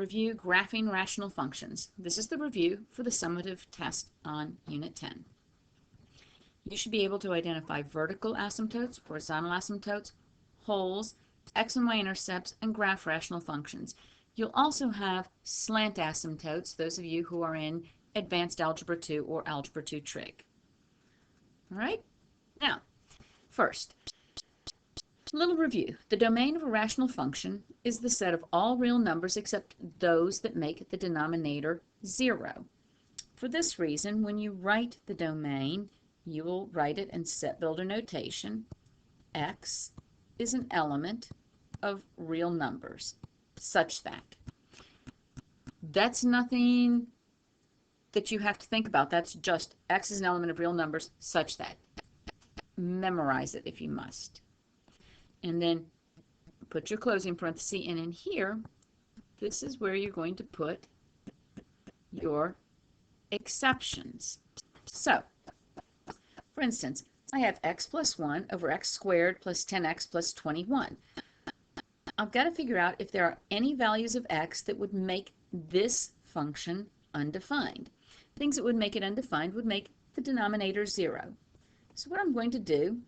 Review graphing rational functions. This is the review for the summative test on Unit 10. You should be able to identify vertical asymptotes, horizontal asymptotes, holes, x and y intercepts, and graph rational functions. You'll also have slant asymptotes, those of you who are in Advanced Algebra 2 or Algebra 2 Trig. All right? Now, first, a little review. The domain of a rational function is the set of all real numbers except those that make the denominator 0. For this reason, when you write the domain, you will write it in set builder notation. X is an element of real numbers, such that. That's nothing that you have to think about. That's just X is an element of real numbers, such that. Memorize it if you must. And then put your closing parenthesis, and in here, this is where you're going to put your exceptions. So, for instance, I have x plus 1 over x squared plus 10x plus 21. I've got to figure out if there are any values of x that would make this function undefined. Things that would make it undefined would make the denominator 0. So what I'm going to do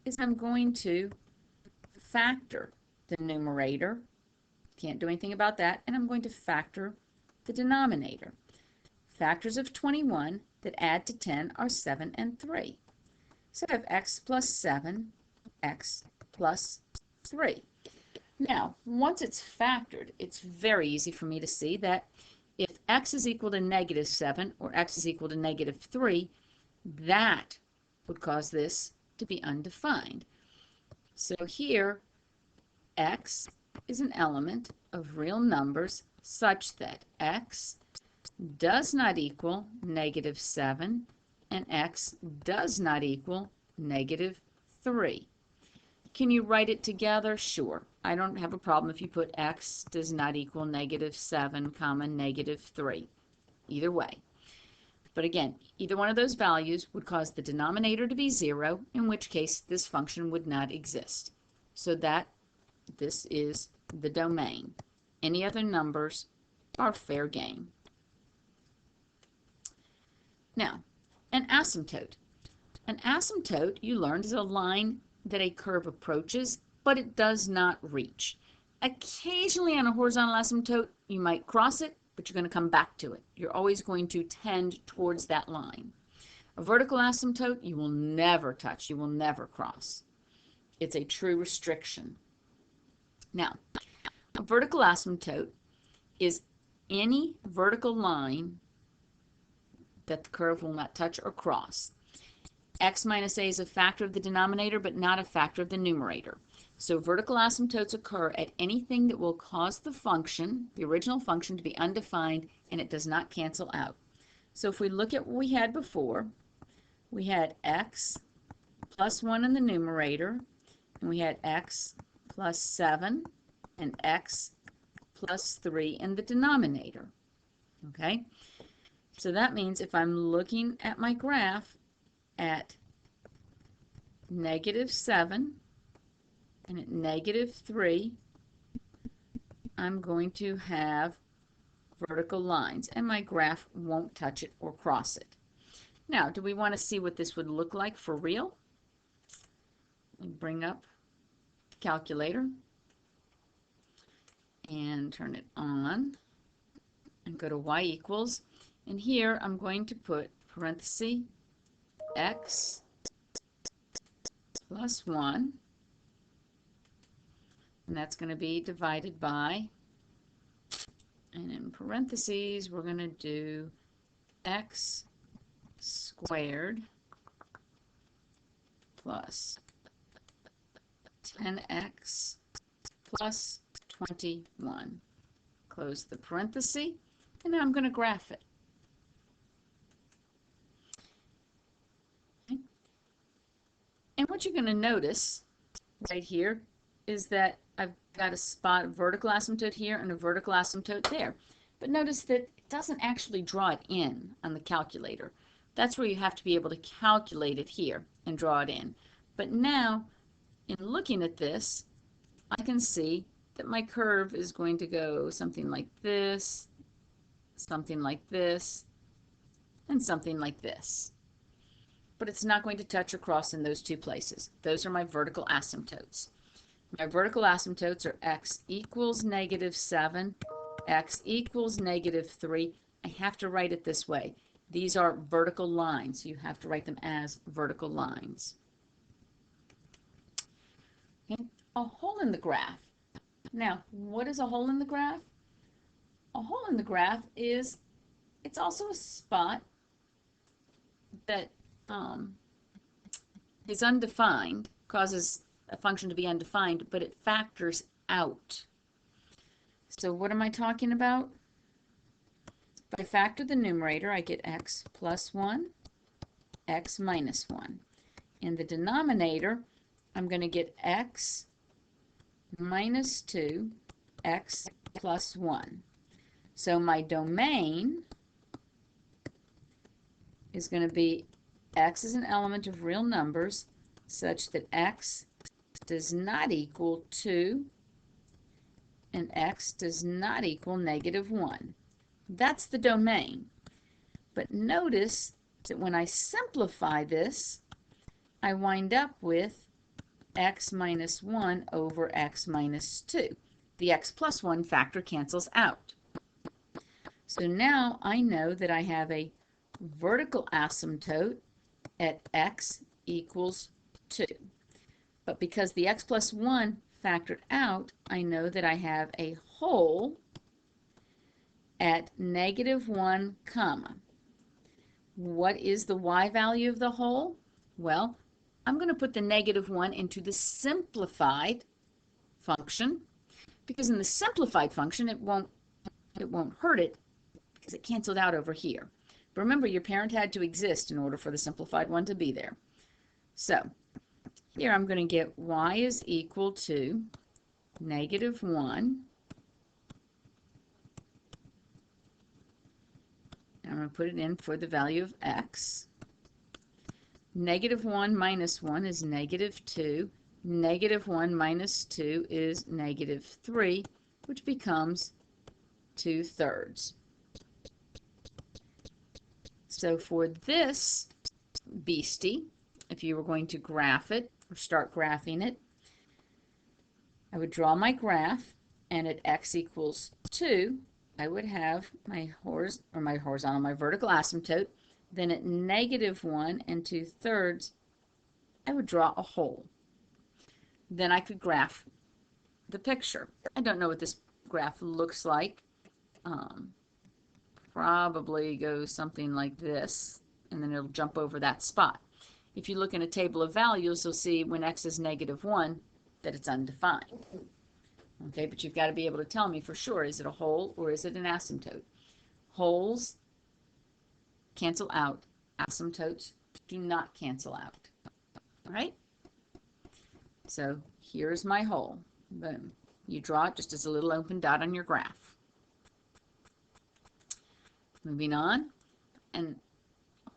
is I'm going to factor the numerator. Can't do anything about that. And I'm going to factor the denominator. Factors of 21 that add to 10 are 7 and 3. So I have x plus 7, x plus 3. Now, once it's factored, it's very easy for me to see that if x is equal to negative 7 or x is equal to negative 3, that would cause this to be undefined. So here, x is an element of real numbers such that x does not equal negative 7 and x does not equal negative 3. Can you write it together? Sure. I don't have a problem if you put x does not equal negative 7, comma, negative 3. Either way. But again, either one of those values would cause the denominator to be 0, in which case this function would not exist. So this is the domain. Any other numbers are fair game. Now, an asymptote. An asymptote, you learned, is a line that a curve approaches, but it does not reach. Occasionally on a horizontal asymptote, you might cross it, but you're going to come back to it. You're always going to tend towards that line. A vertical asymptote, you will never touch. You will never cross. It's a true restriction. Now, a vertical asymptote is any vertical line that the curve will not touch or cross. X minus a is a factor of the denominator, but not a factor of the numerator. So vertical asymptotes occur at anything that will cause the function, the original function, to be undefined, and it does not cancel out. So if we look at what we had before, we had x plus 1 in the numerator, and we had x plus 7 and x plus 3 in the denominator. Okay? So that means if I'm looking at my graph at negative 7 and at negative 3, I'm going to have vertical lines, and my graph won't touch it or cross it. Now, do we want to see what this would look like for real? Let me bring up the calculator and turn it on and go to y equals. And here I'm going to put parenthesis x plus 1, and that's going to be divided by, and in parentheses we're going to do x squared plus 10x plus 21. Close the parenthesis, and now I'm going to graph it. Okay. And what you're going to notice right here is that I've got a spot, a vertical asymptote here and a vertical asymptote there. But notice that it doesn't actually draw it in on the calculator. That's where you have to be able to calculate it here and draw it in. But now, in looking at this, I can see that my curve is going to go something like this, something like this, and something like this. But it's not going to touch or cross in those two places. Those are my vertical asymptotes. My vertical asymptotes are x equals -7, x equals -3. I have to write it this way. These are vertical lines. You have to write them as vertical lines. Okay. A hole in the graph. Now, what is a hole in the graph? A hole in the graph is, it's also a spot that is undefined, causes a function to be undefined, but it factors out. So what am I talking about? If I factor the numerator, I get x plus 1, x minus 1. In the denominator, I'm going to get x minus 2, x plus 1. So my domain is going to be x is an element of real numbers such that x does not equal 2 and x does not equal -1. That's the domain. But notice that when I simplify this, I wind up with x minus 1 over x minus 2. The x plus 1 factor cancels out. So now I know that I have a vertical asymptote at x equals 2. But because the x plus 1 factored out, I know that I have a hole at -1, comma. What is the y value of the hole? Well, I'm going to put the -1 into the simplified function, because in the simplified function it won't hurt it because it canceled out over here. But remember, your parent had to exist in order for the simplified one to be there. So here I'm going to get y is equal to -1. I'm going to put it in for the value of x. -1 minus 1 is -2. -1 minus 2 is -3, which becomes 2/3. So for this beastie, if you were going to graph it or start graphing it, I would draw my graph, and at x equals 2, I would have my vertical asymptote. Then at -1 and 2/3, I would draw a hole. Then I could graph the picture. I don't know what this graph looks like. Probably goes something like this, and then it'll jump over that spot. If you look in a table of values, you'll see when x is -1 that it's undefined. Okay, but you've got to be able to tell me for sure, is it a hole or is it an asymptote? Holes cancel out. Asymptotes do not cancel out. All right? So here's my hole. Boom. You draw it just as a little open dot on your graph. Moving on, and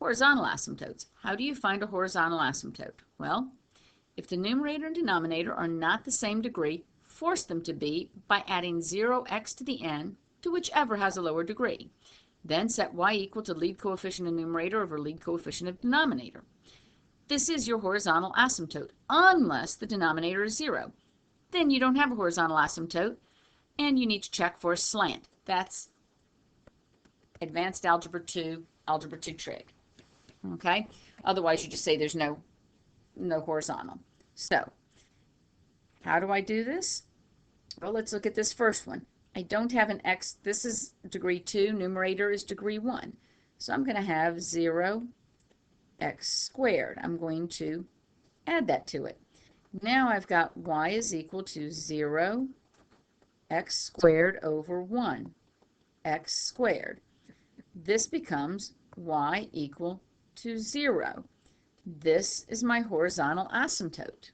horizontal asymptotes. How do you find a horizontal asymptote? Well, if the numerator and denominator are not the same degree, force them to be by adding 0x to the n to whichever has a lower degree. Then set y equal to lead coefficient of numerator over lead coefficient of denominator. This is your horizontal asymptote, unless the denominator is 0. Then you don't have a horizontal asymptote, and you need to check for a slant. That's Advanced Algebra 2, Algebra 2 trig. Okay? Otherwise, you just say there's no horizontal. So, how do I do this? Well, let's look at this first one. I don't have an x. This is degree 2. Numerator is degree 1. So I'm going to have 0x squared. I'm going to add that to it. Now I've got y is equal to 0x squared over 1x squared. This becomes y equal to 0. This is my horizontal asymptote.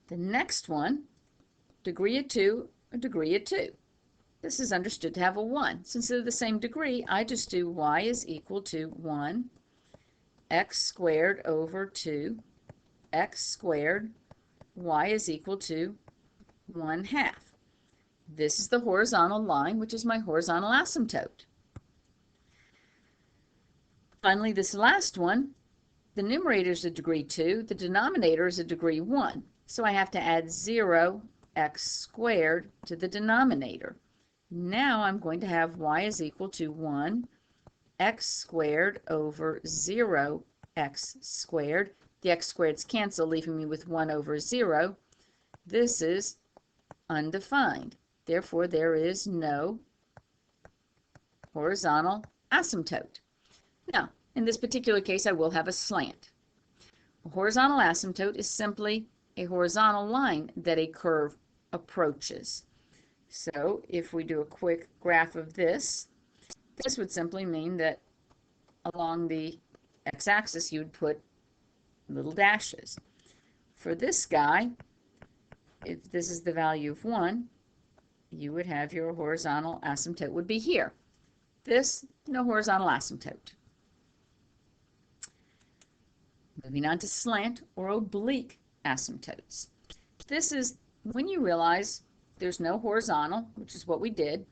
The next one, degree of 2, a degree of 2. This is understood to have a 1. Since they're the same degree, I just do y is equal to 1x squared over 2x squared y is equal to 1/2. This is the horizontal line, which is my horizontal asymptote. Finally, this last one, the numerator is a degree 2, the denominator is a degree 1. So I have to add 0x² to the denominator. Now I'm going to have y is equal to 1x² over 0x². The x squareds cancel, leaving me with 1 over 0. This is undefined. Therefore, there is no horizontal asymptote. Now, in this particular case, I will have a slant. A horizontal asymptote is simply a horizontal line that a curve approaches. So if we do a quick graph of this, this would simply mean that along the x-axis you would put little dashes. For this guy, if this is the value of 1, you would have your horizontal asymptote would be here. This, no horizontal asymptote. Moving on to slant or oblique asymptotes. This is when you realize there's no horizontal, which is what we did.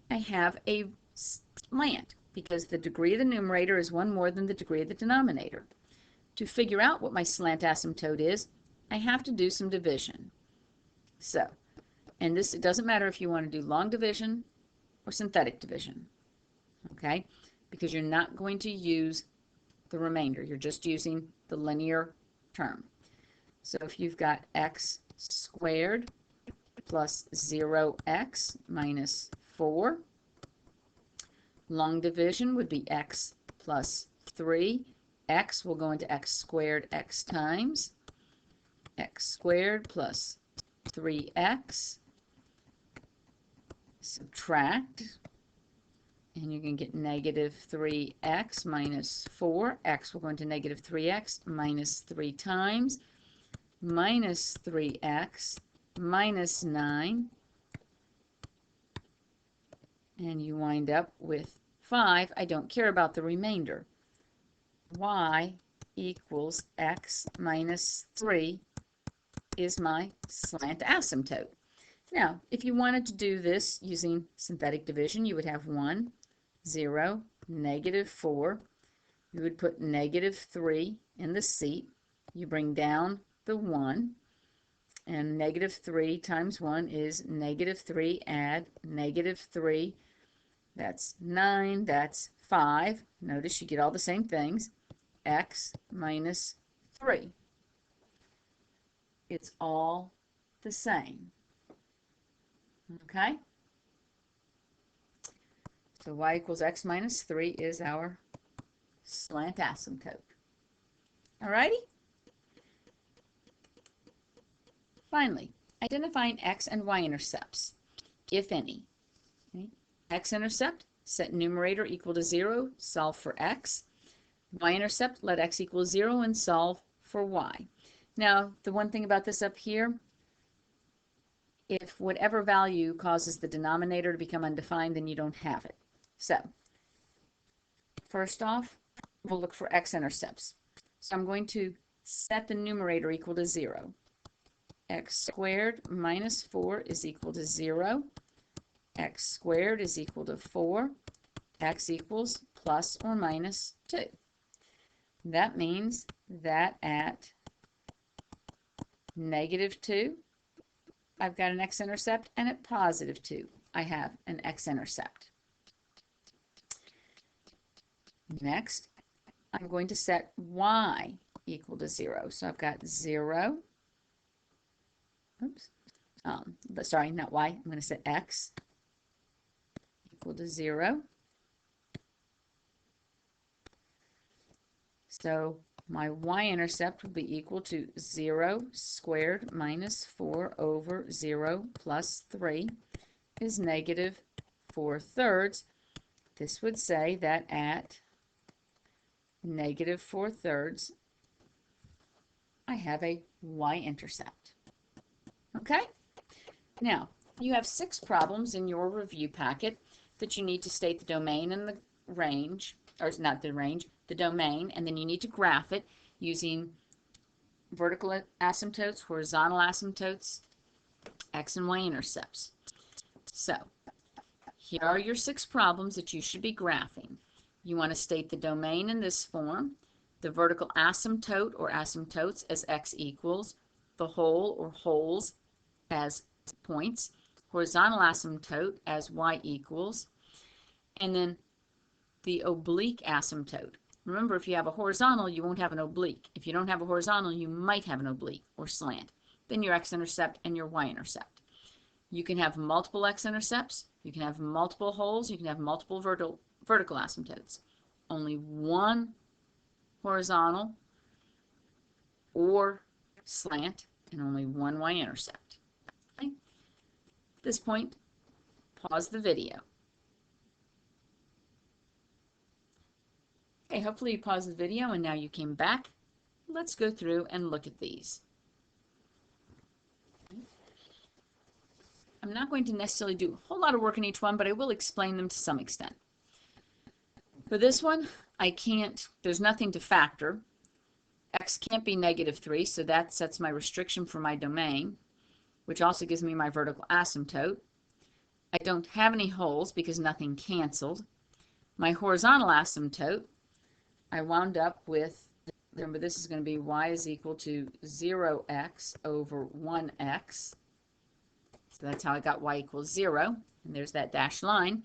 I have a slant because the degree of the numerator is 1 more than the degree of the denominator. To figure out what my slant asymptote is, I have to do some division. So, and this, it doesn't matter if you want to do long division or synthetic division, okay? Because you're not going to use the remainder. You're just using the linear term. So if you've got x² plus 0x minus 4, long division would be x plus 3. X will go into x² x times. x² plus 3x. Subtract. And you can get negative 3x minus 4. X will go into negative 3x minus 3 times. Minus 3x minus 9. And you wind up with 5. I don't care about the remainder. Y equals x minus 3 is my slant asymptote. Now, if you wanted to do this using synthetic division, you would have 1, 0, negative 4. You would put negative 3 in the seat. You bring down the 1, and negative 3 times 1 is negative 3, add negative 3. That's 9, that's 5. Notice you get all the same things. X minus 3. It's all the same. Okay? So y equals x minus 3 is our slant asymptote. Alrighty? Finally, identifying x and y-intercepts, if any. Okay? X-intercept, set numerator equal to 0, solve for x. Y-intercept, let x equal 0 and solve for y. Now, the one thing about this up here, if whatever value causes the denominator to become undefined, then you don't have it. So, first off, we'll look for x-intercepts. So I'm going to set the numerator equal to 0. x² minus 4 is equal to 0. x² is equal to 4. X equals plus or minus 2. That means that at negative 2, I've got an x-intercept, and at positive 2, I have an x-intercept. Next, I'm going to set y equal to 0. So I've got 0. Oops. Sorry, not y. I'm going to set x equal to 0. So my y-intercept will be equal to 0 squared minus 4 over 0 plus 3 is negative 4/3. This would say that at negative 4/3, I have a y-intercept. Okay? Now, you have 6 problems in your review packet that you need to state the domain and the range, or not the range, the domain, and then you need to graph it using vertical asymptotes, horizontal asymptotes, x and y intercepts. So here are your 6 problems that you should be graphing. You want to state the domain in this form, the vertical asymptote or asymptotes as x equals, the hole or holes as points, horizontal asymptote as y equals, and then the oblique asymptote. Remember, if you have a horizontal, you won't have an oblique. If you don't have a horizontal, you might have an oblique or slant. Then your x-intercept and your y-intercept. You can have multiple x-intercepts, you can have multiple holes, you can have multiple vertical asymptotes. Only one horizontal or slant and only one y-intercept. Okay? At this point, pause the video. Okay, hopefully you paused the video and now you came back. Let's go through and look at these. I'm not going to necessarily do a whole lot of work in each one, but I will explain them to some extent. For this one, there's nothing to factor. X can't be -3, so that sets my restriction for my domain, which also gives me my vertical asymptote. I don't have any holes because nothing canceled. My horizontal asymptote, I wound up with, remember this is going to be y is equal to 0x over 1x. So that's how I got y equals 0. And there's that dashed line.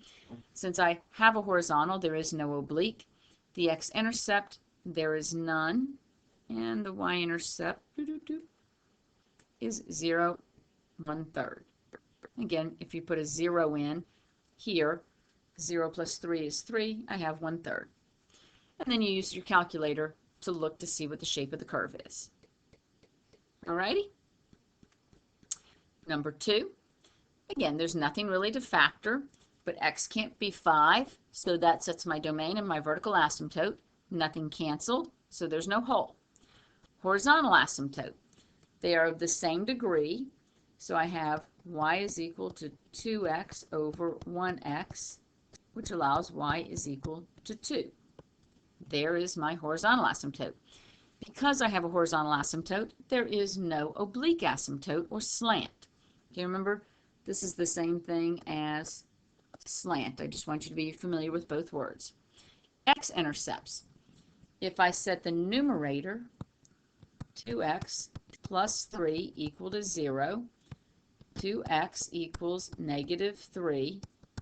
Since I have a horizontal, there is no oblique. The x-intercept, there is none. And the y-intercept is 0, 1/3. Again, if you put a 0 in here, 0 plus 3 is 3. I have 1/3. And then you use your calculator to look to see what the shape of the curve is. Alrighty? Number 2. Again, there's nothing really to factor, but x can't be 5, so that sets my domain and my vertical asymptote. Nothing canceled, so there's no hole. Horizontal asymptote. They are of the same degree, so I have y is equal to 2x over 1x, which allows y is equal to 2. There is my horizontal asymptote. Because I have a horizontal asymptote, there is no oblique asymptote or slant. Okay, remember, this is the same thing as slant. I just want you to be familiar with both words. X-intercepts. If I set the numerator 2x plus 3 equal to 0, 2x equals -3,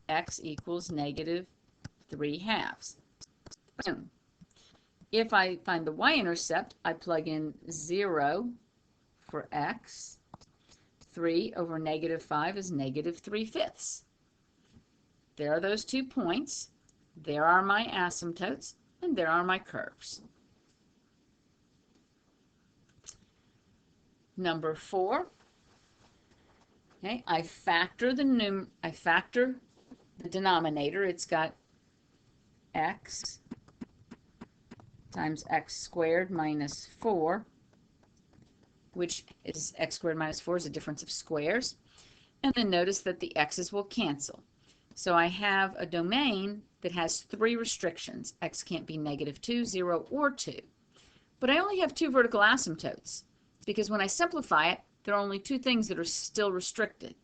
x equals -3/2. Boom. If I find the y-intercept, I plug in 0 for x. 3 over -5 is -3/5. There are those 2 points. There are my asymptotes, and there are my curves. Number 4. Okay, I factor the denominator. It's got x times x squared minus 4, which is x squared minus 4 is a difference of squares. And then notice that the x's will cancel. So I have a domain that has 3 restrictions. X can't be -2, 0, or 2. But I only have 2 vertical asymptotes, because when I simplify it, there are only 2 things that are still restricted.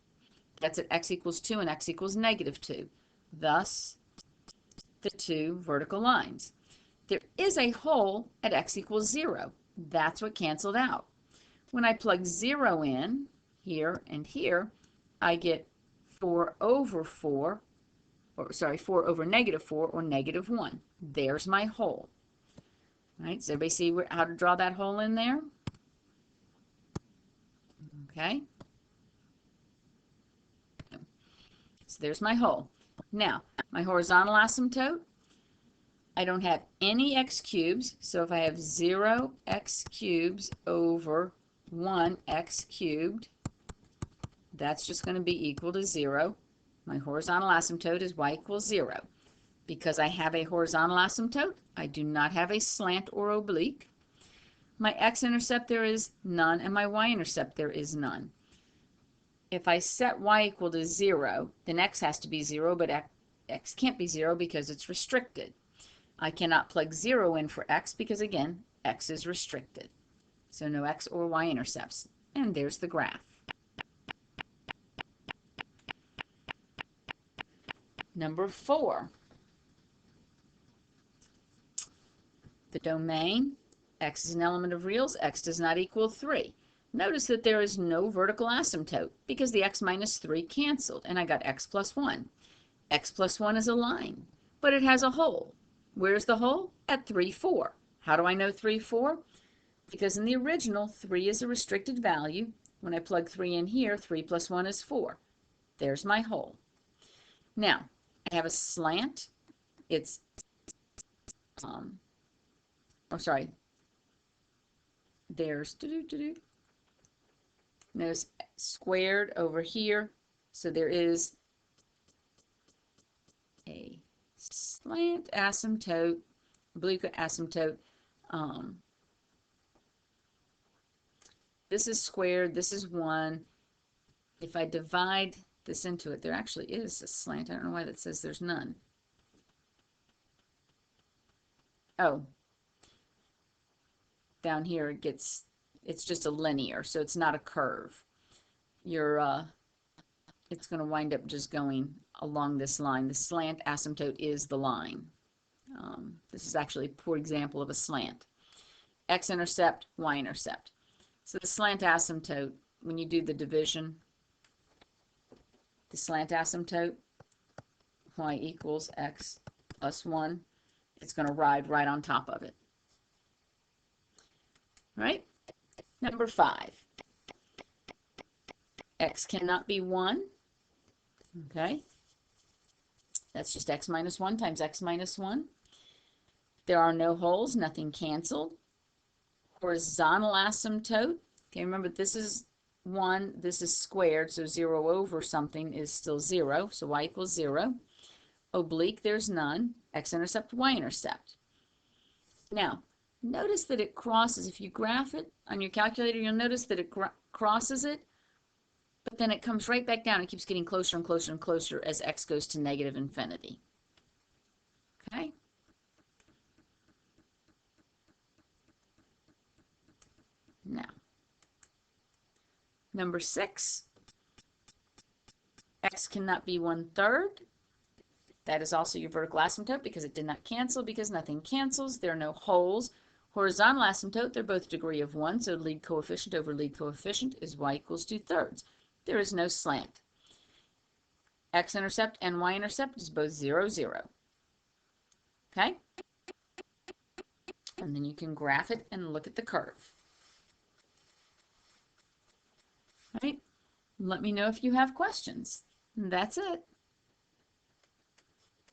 That's at x equals 2 and x equals -2. Thus, the 2 vertical lines. There is a hole at x equals 0. That's what canceled out. When I plug 0 in, here and here, I get 4 over 4, or sorry, 4 over -4, or -1. There's my hole. All right, does everybody see how to draw that hole in there? Okay. So there's my hole. Now, my horizontal asymptote, I don't have any x cubes, so if I have 0 x cubes over 1 x cubed, that's just going to be equal to 0. My horizontal asymptote is y equals 0. Because I have a horizontal asymptote, I do not have a slant or oblique. My x-intercept, there is none, and my y-intercept, there is none. If I set y equal to 0, then x has to be 0, but x can't be 0 because it's restricted. I cannot plug 0 in for x because, again, x is restricted. So no x or y intercepts. And there's the graph. Number 4. The domain, x is an element of reals, x does not equal 3. Notice that there is no vertical asymptote because the x minus 3 canceled, and I got x plus 1. X plus 1 is a line, but it has a hole. Where's the hole? At 3, 4. How do I know 3, 4? Because in the original, 3 is a restricted value. When I plug 3 in here, 3 plus 1 is 4. There's my hole. Now, I have a slant. It's, there's, notice squared over here. So there is a slant asymptote, oblique asymptote. This is squared, this is 1. If I divide this into it, there actually is a slant. I don't know why that says there's none. Oh, down here it's just a linear, so it's not a curve. It's going to wind up just going along this line. The slant asymptote is the line. This is actually a poor example of a slant. X-intercept, y-intercept. So the slant asymptote, when you do the division, the slant asymptote, y equals x plus 1, it's going to ride right on top of it. Right? Number 5. X cannot be 1. Okay? That's just x minus 1 times x minus 1. There are no holes, nothing canceled. Horizontal asymptote. Okay, remember this is 1, this is squared, so 0 over something is still 0, so y equals 0. Oblique, there's none. X-intercept, y-intercept. Now, notice that it crosses. If you graph it on your calculator, you'll notice that it crosses it, but then it comes right back down. It keeps getting closer and closer and closer as x goes to negative infinity. Okay? Now, number 6, x cannot be 1/3. That is also your vertical asymptote because it did not cancel, because nothing cancels. There are no holes. Horizontal asymptote, they're both degree of 1, so lead coefficient over lead coefficient is y equals 2/3. There is no slant. X-intercept and y-intercept is both 0, 0. Okay? And then you can graph it and look at the curve. All right? Let me know if you have questions. And that's it.